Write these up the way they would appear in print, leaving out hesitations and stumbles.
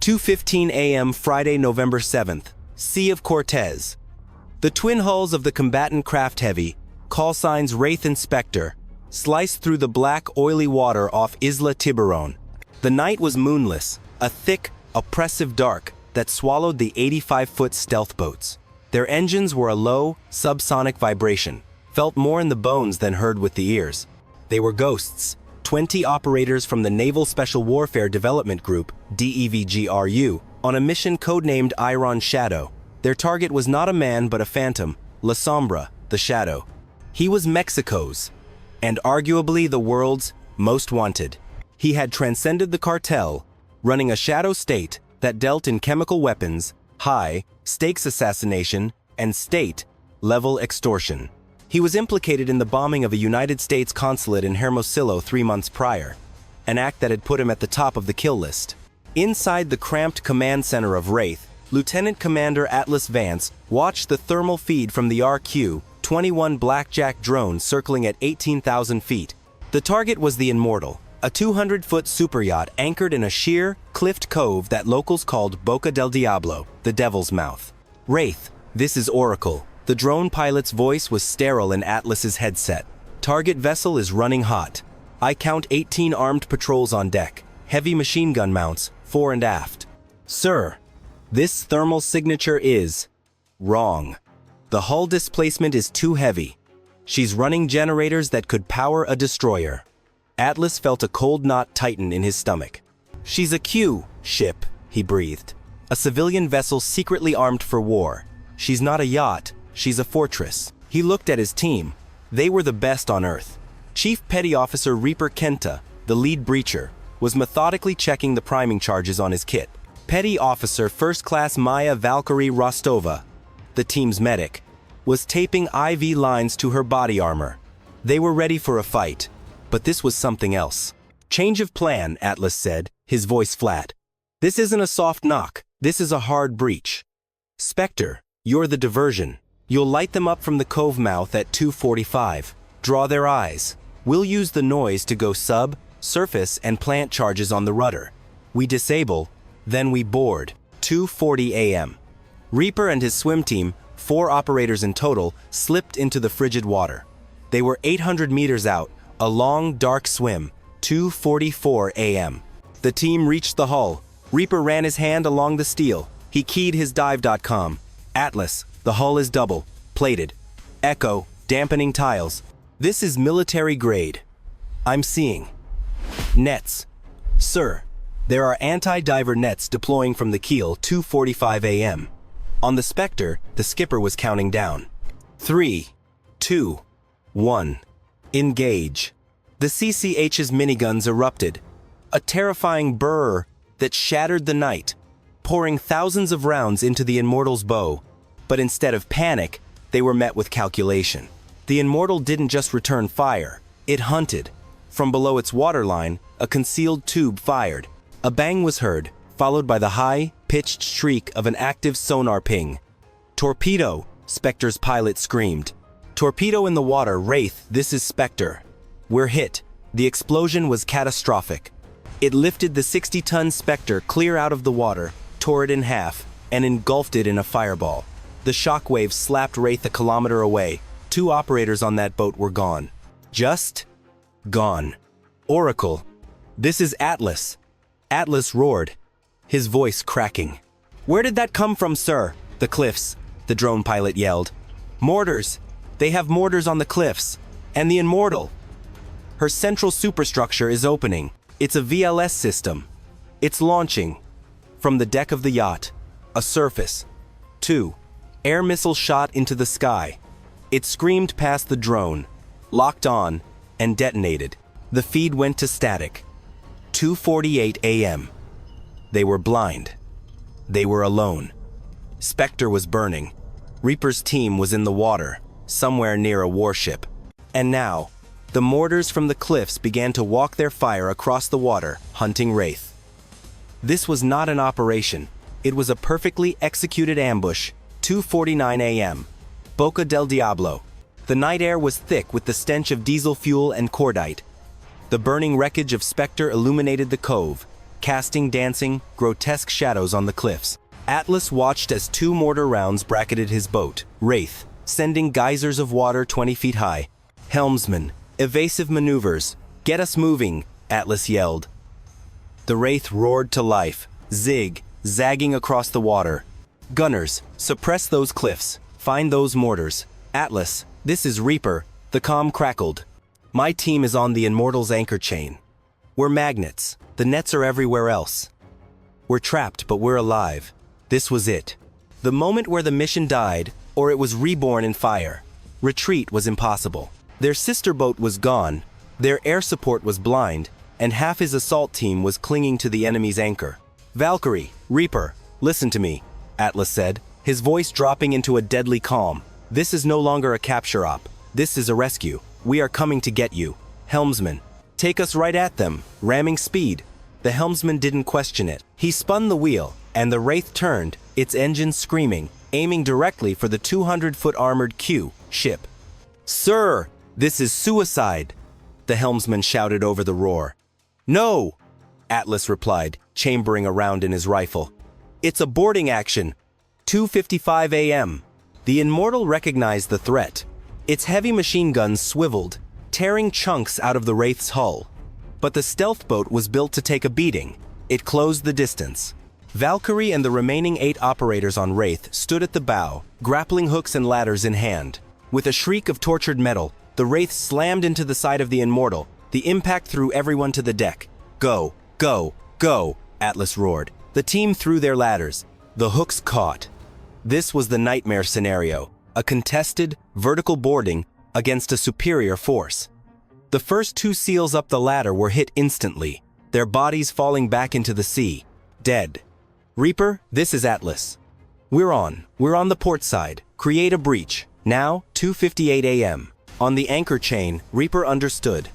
2:15 a.m. Friday, November 7th, Sea of Cortez. The twin hulls of the Combatant Craft Heavy, call signs Wraith and Spectre, sliced through the black, oily water off Isla Tiburon. The night was moonless, a thick, oppressive dark that swallowed the 85-foot stealth boats. Their engines were a low, subsonic vibration, felt more in the bones than heard with the ears. They were ghosts, 20 operators from the Naval Special Warfare Development Group, DEVGRU, on a mission codenamed Iron Shadow. Their target was not a man but a phantom, La Sombra, the Shadow. He was Mexico's, and arguably the world's, most wanted. He had transcended the cartel, running a shadow state that dealt in chemical weapons, high-stakes assassination, and state-level extortion. He was implicated in the bombing of a United States consulate in Hermosillo 3 months prior, an act that had put him at the top of the kill list. Inside the cramped command center of Wraith, Lieutenant Commander Atlas Vance watched the thermal feed from the RQ-21 Blackjack drone circling at 18,000 feet. The target was the Immortal, a 200-foot superyacht anchored in a sheer, cliffed cove that locals called Boca del Diablo, the Devil's Mouth. Wraith, this is Oracle. The drone pilot's voice was sterile in Atlas's headset. Target vessel is running hot. I count 18 armed patrols on deck, heavy machine gun mounts, fore and aft. Sir, this thermal signature is wrong. The hull displacement is too heavy. She's running generators that could power a destroyer. Atlas felt a cold knot tighten in his stomach. She's a Q ship, he breathed. A civilian vessel secretly armed for war. She's not a yacht, she's a fortress. He looked at his team. They were the best on Earth. Chief Petty Officer Reaper Kenta, the lead breacher, was methodically checking the priming charges on his kit. Petty Officer First Class Maya Valkyrie Rostova, the team's medic, was taping IV lines to her body armor. They were ready for a fight, but this was something else. Change of plan, Atlas said, his voice flat. This isn't a soft knock, this is a hard breach. Spectre, you're the diversion. You'll light them up from the cove mouth at 2:45. Draw their eyes. We'll use the noise to go sub, surface, and plant charges on the rudder. We disable, then we board. 2:40 a.m. Reaper and his swim team, 4 operators in total, slipped into the frigid water. They were 800 meters out, a long, dark swim. 2:44 a.m. The team reached the hull. Reaper ran his hand along the steel. He keyed his dive.com. Atlas, the hull is double, plated. Echo, dampening tiles. This is military grade. I'm seeing. Nets. Sir, there are anti-diver nets deploying from the keel 2:45 a.m. On the Spectre, the skipper was counting down. 3, 2, 1. Engage. The CCH's miniguns erupted. A terrifying burr that shattered the night, pouring thousands of rounds into the Immortal's bow. But instead of panic, they were met with calculation. The Immortal didn't just return fire, it hunted. From below its waterline, a concealed tube fired. A bang was heard, followed by the high-pitched shriek of an active sonar ping. Torpedo, Spectre's pilot screamed. Torpedo in the water, Wraith, this is Spectre. We're hit. The explosion was catastrophic. It lifted the 60-ton Spectre clear out of the water, tore it in half, and engulfed it in a fireball. The shockwave slapped Wraith a kilometer away. 2 operators on that boat were gone. Just gone. Oracle, this is Atlas. Atlas roared, his voice cracking. Where did that come from, sir? The cliffs, the drone pilot yelled. Mortars. They have mortars on the cliffs. And the Immortal. Her central superstructure is opening. It's a VLS system. It's launching. From the deck of the yacht, a surface. 2. Air missile shot into the sky. It screamed past the drone, locked on, and detonated. The feed went to static. 2:48 a.m. They were blind. They were alone. Spectre was burning. Reaper's team was in the water, somewhere near a warship. And now, the mortars from the cliffs began to walk their fire across the water, hunting Wraith. This was not an operation. It was a perfectly executed ambush. 2:49 a.m. Boca del Diablo. The night air was thick with the stench of diesel fuel and cordite. The burning wreckage of Spectre illuminated the cove, casting dancing, grotesque shadows on the cliffs. Atlas watched as 2 mortar rounds bracketed his boat, Wraith, sending geysers of water 20 feet high. Helmsman, evasive maneuvers. Get us moving, Atlas yelled. The Wraith roared to life, zagging across the water. Gunners, suppress those cliffs. Find those mortars. Atlas, this is Reaper, the comm crackled. My team is on the Immortal's anchor chain. We're magnets. The nets are everywhere else. We're trapped, but we're alive. This was it. The moment where the mission died, or it was reborn in fire. Retreat was impossible. Their sister boat was gone, their air support was blind, and half his assault team was clinging to the enemy's anchor. Valkyrie, Reaper, listen to me, Atlas said, his voice dropping into a deadly calm. This is no longer a capture op. This is a rescue. We are coming to get you. Helmsman, take us right at them, ramming speed. The helmsman didn't question it. He spun the wheel, and the Wraith turned, its engine screaming, aiming directly for the 200-foot armored Q ship. Sir, this is suicide, the helmsman shouted over the roar. No, Atlas replied, chambering a round in his rifle. It's a boarding action. 2:55 a.m. The Immortal recognized the threat. Its heavy machine guns swiveled, tearing chunks out of the Wraith's hull. But the stealth boat was built to take a beating. It closed the distance. Valkyrie and the remaining 8 operators on Wraith stood at the bow, grappling hooks and ladders in hand. With a shriek of tortured metal, the Wraith slammed into the side of the Immortal. The impact threw everyone to the deck. Go, go, go, Atlas roared. The team threw their ladders. The hooks caught. This was the nightmare scenario, a contested, vertical boarding against a superior force. The first 2 SEALs up the ladder were hit instantly, their bodies falling back into the sea, dead. Reaper, this is Atlas. We're on the port side. Create a breach. Now, 2:58 a.m. On the anchor chain, Reaper understood.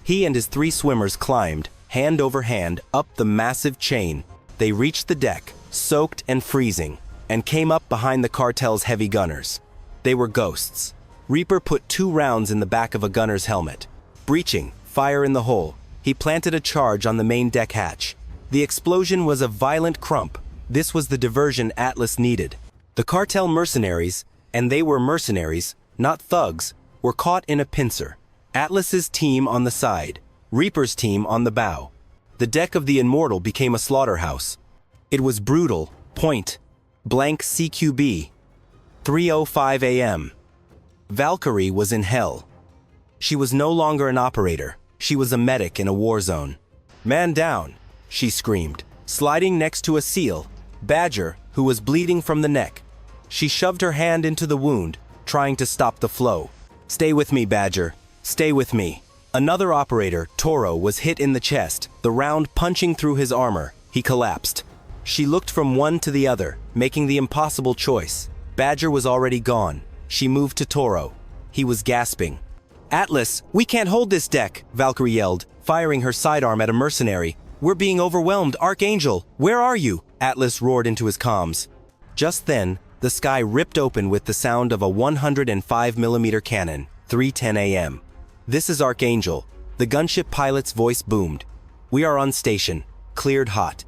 He and his 3 swimmers climbed, hand over hand, up the massive chain. They reached the deck, soaked and freezing, and came up behind the cartel's heavy gunners. They were ghosts. Reaper put 2 rounds in the back of a gunner's helmet. Breaching, fire in the hole, he planted a charge on the main deck hatch. The explosion was a violent crump. This was the diversion Atlas needed. The cartel mercenaries, and they were mercenaries, not thugs, were caught in a pincer. Atlas's team on the side, Reaper's team on the bow. The deck of the Immortal became a slaughterhouse. It was brutal, point blank CQB. 3:05 a.m. Valkyrie was in hell. She was no longer an operator. She was a medic in a war zone. Man down, she screamed, sliding next to a SEAL, Badger, who was bleeding from the neck. She shoved her hand into the wound, trying to stop the flow. Stay with me, Badger. Stay with me. Another operator, Toro, was hit in the chest, the round punching through his armor. He collapsed. She looked from one to the other, making the impossible choice. Badger was already gone. She moved to Toro. He was gasping. Atlas, we can't hold this deck, Valkyrie yelled, firing her sidearm at a mercenary. We're being overwhelmed, Archangel. Where are you? Atlas roared into his comms. Just then, the sky ripped open with the sound of a 105mm cannon, 3:10 a.m. This is Archangel. The gunship pilot's voice boomed. We are on station, cleared hot.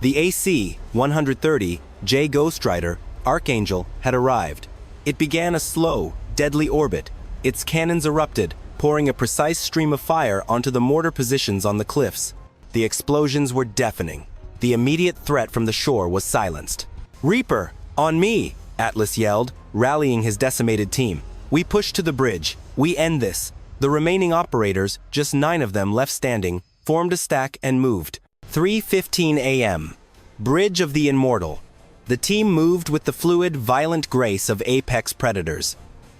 The AC-130 J Ghost Rider, Archangel, had arrived. It began a slow, deadly orbit. Its cannons erupted, pouring a precise stream of fire onto the mortar positions on the cliffs. The explosions were deafening. The immediate threat from the shore was silenced. Reaper, on me, Atlas yelled, rallying his decimated team. We push to the bridge. We end this. The remaining operators, just 9 of them left standing, formed a stack and moved. 3:15 a.m. Bridge of the Immortal. The team moved with the fluid, violent grace of apex predators.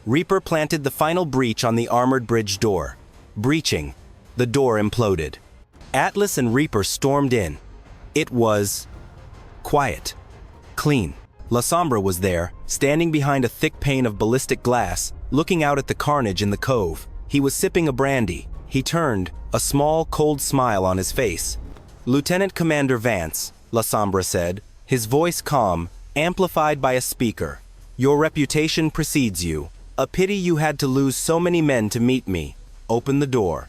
Reaper planted the final breach on the armored bridge door. Breaching, the door imploded. Atlas and Reaper stormed in. It was quiet, clean. La Sombra was there, standing behind a thick pane of ballistic glass, looking out at the carnage in the cove. He was sipping a brandy. He turned, a small, cold smile on his face. Lieutenant Commander Vance, La Sombra said, his voice calm, amplified by a speaker. Your reputation precedes you. A pity you had to lose so many men to meet me. Open the door.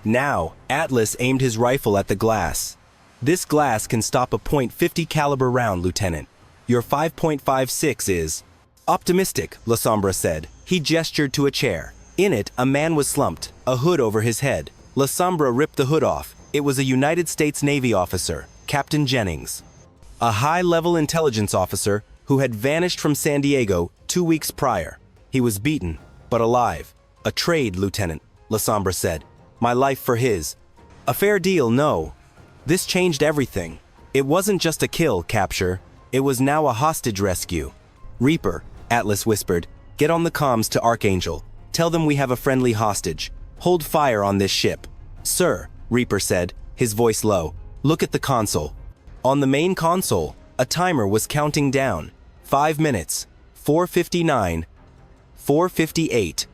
Now, Atlas aimed his rifle at the glass. This glass can stop a .50 caliber round, Lieutenant. Your 5.56 is... Optimistic, La Sombra said. He gestured to a chair. In it, a man was slumped, a hood over his head. La Sombra ripped the hood off. It was a United States Navy officer, Captain Jennings. A high-level intelligence officer who had vanished from San Diego 2 weeks prior. He was beaten, but alive. A trade, Lieutenant, La Sombra said. My life for his. A fair deal, no. This changed everything. It wasn't just a kill, capture. It was now a hostage rescue. Reaper, Atlas whispered, get on the comms to Archangel. Tell them we have a friendly hostage. Hold fire on this ship. Sir, Reaper said, his voice low. Look at the console. On the main console, a timer was counting down. 5 minutes. 4:59. 4:58.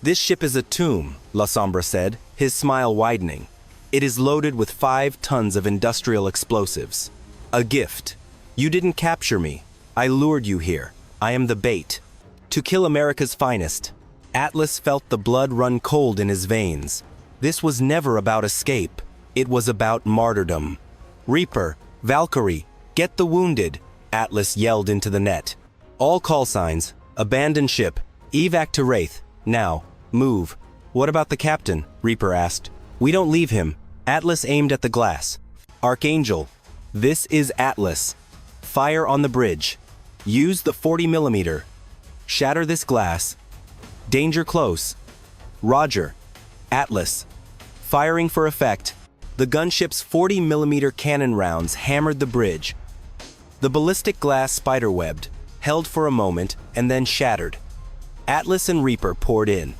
This ship is a tomb, La Sombra said, his smile widening. It is loaded with 5 tons of industrial explosives. A gift. You didn't capture me. I lured you here. I am the bait. To kill America's finest. Atlas felt the blood run cold in his veins. This was never about escape. It was about martyrdom. Reaper, Valkyrie, get the wounded, Atlas yelled into the net. All call signs, abandon ship, evac to Wraith, now, move. What about the captain? Reaper asked. We don't leave him. Atlas aimed at the glass. Archangel, this is Atlas. Fire on the bridge. Use the 40mm. Shatter this glass. Danger close. Roger. Atlas. Firing for effect. The gunship's 40mm cannon rounds hammered the bridge. The ballistic glass spiderwebbed, held for a moment, and then shattered. Atlas and Reaper poured in.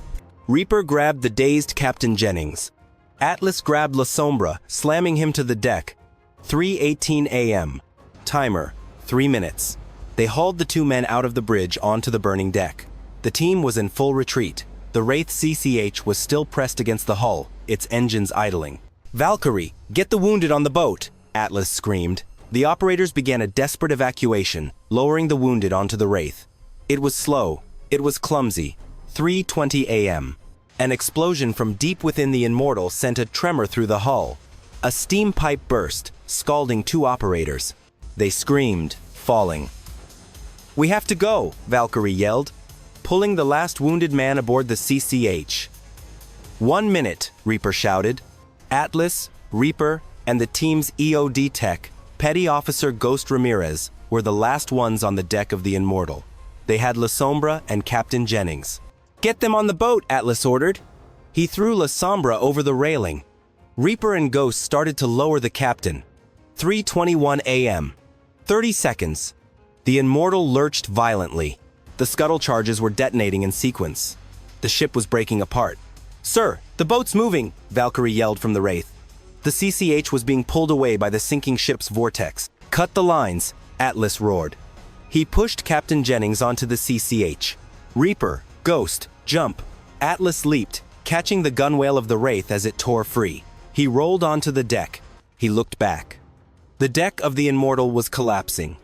Reaper grabbed the dazed Captain Jennings. Atlas grabbed La Sombra, slamming him to the deck. 3:18 a.m. Timer, 3 minutes. They hauled the 2 men out of the bridge onto the burning deck. The team was in full retreat. The Wraith CCH was still pressed against the hull, its engines idling. Valkyrie, get the wounded on the boat, Atlas screamed. The operators began a desperate evacuation, lowering the wounded onto the Wraith. It was slow. It was clumsy. 3:20 a.m. An explosion from deep within the Immortal sent a tremor through the hull. A steam pipe burst, scalding 2 operators. They screamed, falling. We have to go, Valkyrie yelled, pulling the last wounded man aboard the CCH. 1 minute, Reaper shouted. Atlas, Reaper, and the team's EOD tech, Petty Officer Ghost Ramirez, were the last ones on the deck of the Immortal. They had La Sombra and Captain Jennings. Get them on the boat, Atlas ordered. He threw La Sombra over the railing. Reaper and Ghost started to lower the captain. 3:21 a.m. 30 seconds. The Immortal lurched violently. The scuttle charges were detonating in sequence. The ship was breaking apart. Sir, the boat's moving, Valkyrie yelled from the Wraith. The CCH was being pulled away by the sinking ship's vortex. Cut the lines, Atlas roared. He pushed Captain Jennings onto the CCH. Reaper, Ghost, jump. Atlas leaped, catching the gunwale of the Wraith as it tore free. He rolled onto the deck. He looked back. The deck of the Immortal was collapsing.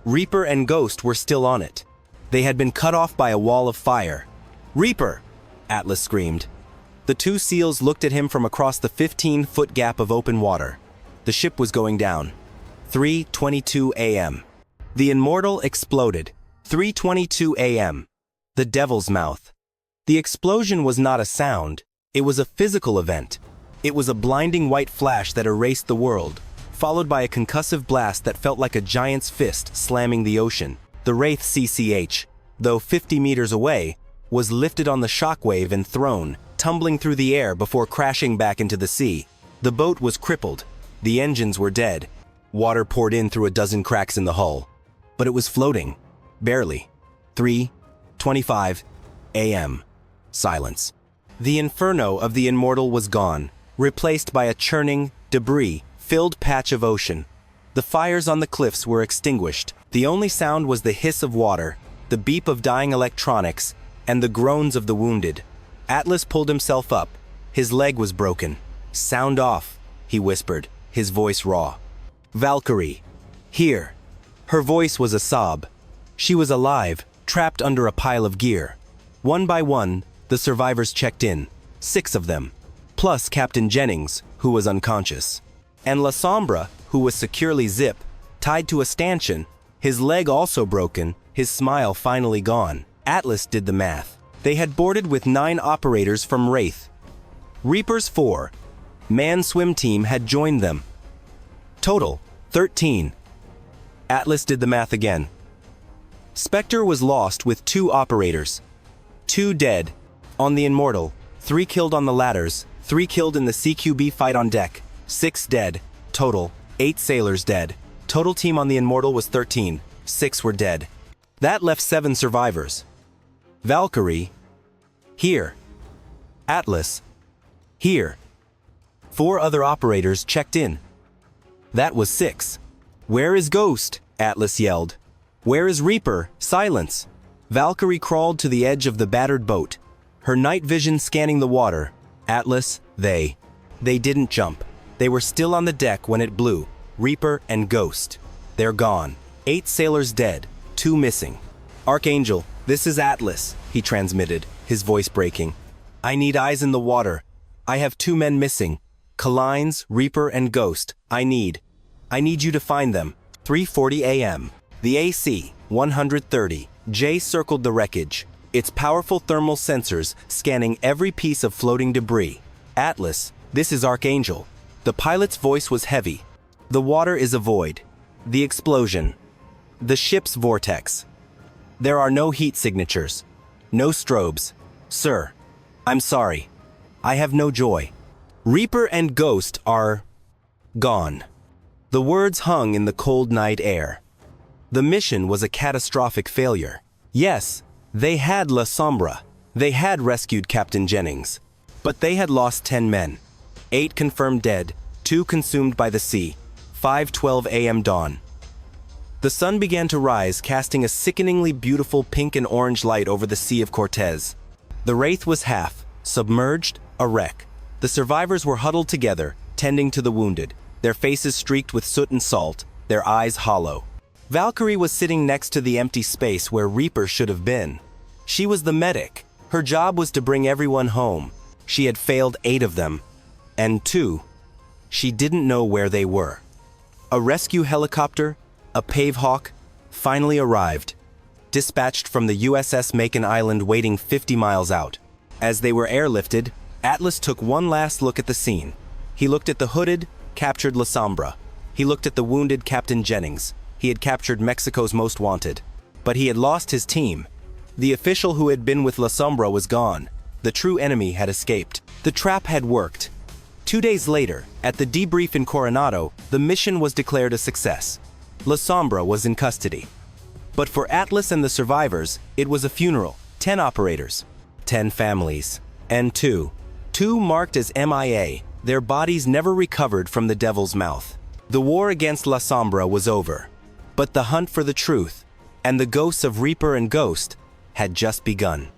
Reaper and Ghost were still on it. They had been cut off by a wall of fire. Reaper! Atlas screamed. The 2 SEALs looked at him from across the 15-foot gap of open water. The ship was going down. 3:22 a.m. The Immortal exploded. 3:22 a.m. The Devil's Mouth. The explosion was not a sound. It was a physical event. It was a blinding white flash that erased the world, followed by a concussive blast that felt like a giant's fist slamming the ocean. The Wraith CCH, though 50 meters away, was lifted on the shockwave and thrown, tumbling through the air before crashing back into the sea. The boat was crippled. The engines were dead. Water poured in through a dozen cracks in the hull. But it was floating. Barely. 3:25 a.m. Silence. The inferno of the Immortal was gone, replaced by a churning, debris-filled patch of ocean. The fires on the cliffs were extinguished. The only sound was the hiss of water, the beep of dying electronics, and the groans of the wounded. Atlas pulled himself up. His leg was broken. Sound off, he whispered, his voice raw. Valkyrie. Here. Her voice was a sob. She was alive, trapped under a pile of gear. One by one, the survivors checked in. 6 of them. Plus Captain Jennings, who was unconscious. And La Sombra, who was securely tied to a stanchion, his leg also broken, his smile finally gone. Atlas did the math. They had boarded with 9 operators from Wraith. Reaper's 4-man swim team had joined them. Total, 13. Atlas did the math again. Spectre was lost with 2 operators. 2 dead on the Immortal, 3 killed on the ladders, 3 killed in the CQB fight on deck, 6 dead, total, 8 sailors dead. Total team on the Immortal was 13, 6 were dead. That left 7 survivors. Valkyrie, here. Atlas, here. 4 other operators checked in. That was 6. Where is Ghost? Atlas yelled. Where is Reaper? Silence. Valkyrie crawled to the edge of the battered boat, her night vision scanning the water. Atlas, they didn't jump. They were still on the deck when it blew. Reaper and Ghost. They're gone. 8 sailors dead, 2 missing. Archangel, this is Atlas, he transmitted, his voice breaking. I need eyes in the water. I have 2 men missing. Kalines, Reaper, and Ghost. I need you to find them. 3:40 a.m. The AC-130 J circled the wreckage, its powerful thermal sensors scanning every piece of floating debris. Atlas, this is Archangel. The pilot's voice was heavy. The water is a void. The explosion. The ship's vortex. There are no heat signatures. No strobes. Sir, I'm sorry. I have no joy. Reaper and Ghost are gone. The words hung in the cold night air. The mission was a catastrophic failure. Yes, they had La Sombra. They had rescued Captain Jennings. But they had lost 10 men. 8 confirmed dead, 2 consumed by the sea. 5:12 a.m. dawn. The sun began to rise, casting a sickeningly beautiful pink and orange light over the Sea of Cortez. The Wraith was half submerged, a wreck. The survivors were huddled together, tending to the wounded, their faces streaked with soot and salt, their eyes hollow. Valkyrie was sitting next to the empty space where Reaper should have been. She was the medic. Her job was to bring everyone home. She had failed 8 of them. And 2, she didn't know where they were. A rescue helicopter, a Pavehawk, finally arrived, dispatched from the USS Macon Island waiting 50 miles out. As they were airlifted, Atlas took one last look at the scene. He looked at the hooded, captured La Sombra. He looked at the wounded Captain Jennings. He had captured Mexico's most wanted. But he had lost his team. The official who had been with La Sombra was gone. The true enemy had escaped. The trap had worked. 2 days later, at the debrief in Coronado, the mission was declared a success. La Sombra was in custody. But for Atlas and the survivors, it was a funeral. 10 operators, 10 families, and 2 marked as MIA, their bodies never recovered from the devil's mouth. The war against La Sombra was over. But the hunt for the truth, and the ghosts of Reaper and Ghost, had just begun.